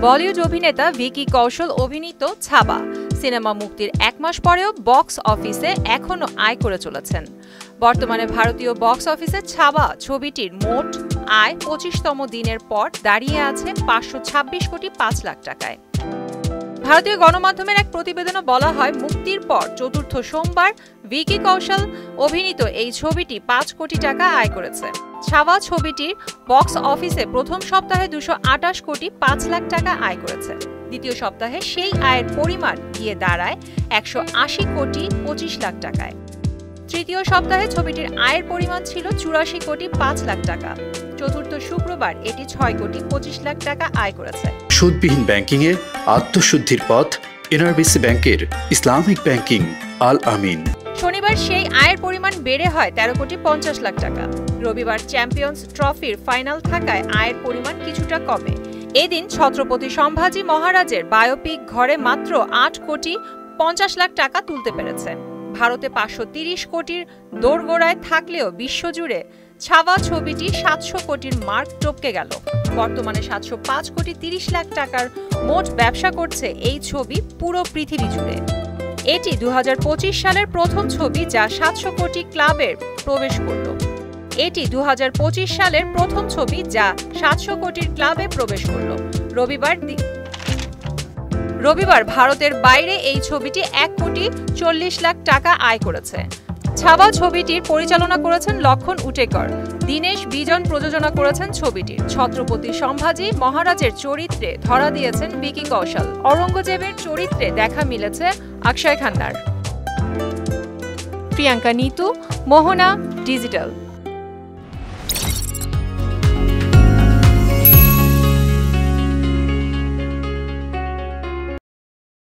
বলিউড অভিনেতা ভিকি কৌশল অভিনীত ছাবা সিনেমা মুক্তির 1 মাস পরেও বক্স অফিসে এখনো আয় করে চলেছেন। বর্তমানে ভারতীয় বক্স অফিসে ছাবা ছবিটির মোট আয় 25তম দিনের পর দাঁড়িয়ে আছে 526 কোটি 5 লাখ টাকায়। ভারতীয় গণমাধ্যমের এক প্রতিবেদনে বলা হয়, মুক্তির পর চতুর্থ সোমবার ভিকি কৌশল অভিনীত এই ছবিটি 5 কোটি টাকা আয় করেছে। ছাবা ছবিটির বক্স অফিসে প্রথম সপ্তাহে 228 কোটি 5 লাখ টাকা আয় করেছে। দ্বিতীয় সপ্তাহে সেই আয়ের পরিমাণ গিয়ে দাঁড়ায় 180 কোটি 25 লাখ টাকায়। তৃতীয় সপ্তাহে ছবিটির আয়ের পরিমাণ ছিল 84 কোটি 5 লাখ টাকা। চতুর্থ শুক্রবার এটি 6 কোটি 25 লাখ টাকা আয় করেছে। সুদবিহীন ব্যাংকিং এর আত্মশুদ্ধির পথ এনআরবিসি ব্যাংকের ইসলামিক ব্যাংকিং আল আমিন। শনিবার সেই আয়ের পরিমাণ বেড়ে হয় 13 কোটি 50 লাখ টাকা। রবিবার চ্যাম্পিয়ন্স ট্রফির ফাইনাল থাকায় আয়ের পরিমাণ কিছুটা কমে। এদিন ছত্রপতি সম্ভাজি মহারাজের বায়োপিক ঘরে মাত্র 8 কোটি 50 লাখ টাকা তুলতে পেরেছে। ভারতে 530 কোটির দোরগোড়ায় থাকলেও বিশ্বজুড়ে ছাবা ছবিটি 700 কোটির মার্ক টপকে গেল। বর্তমানে 705 কোটি 30 লাখ টাকার মোট ব্যবসা করছে এই ছবি পুরো পৃথিবী জুড়ে। এটি 2025 সালের প্রথম ছবি যা 700 কোটি ক্লাবে প্রবেশ করল। রবিবার ভারতের বাইরে এই ছবিটি 1 কোটি 40 লাখ টাকা আয় করেছে। ছাবা ছবিটির পরিচালনা করেছেন লক্ষণ উটেকর। দীনেশ বিজন প্রযোজনা করেছেন ছবিটির। ছত্রপতি সম্ভাজি মহারাজের চরিত্রে ধরা দিয়েছেন ভিকি কৌশল। অরঙ্গজেবের চরিত্রে দেখা মিলেছে অক্ষয় খান্নার। প্রিয়াঙ্কা নিতু, মোহনা, ডিজিটাল।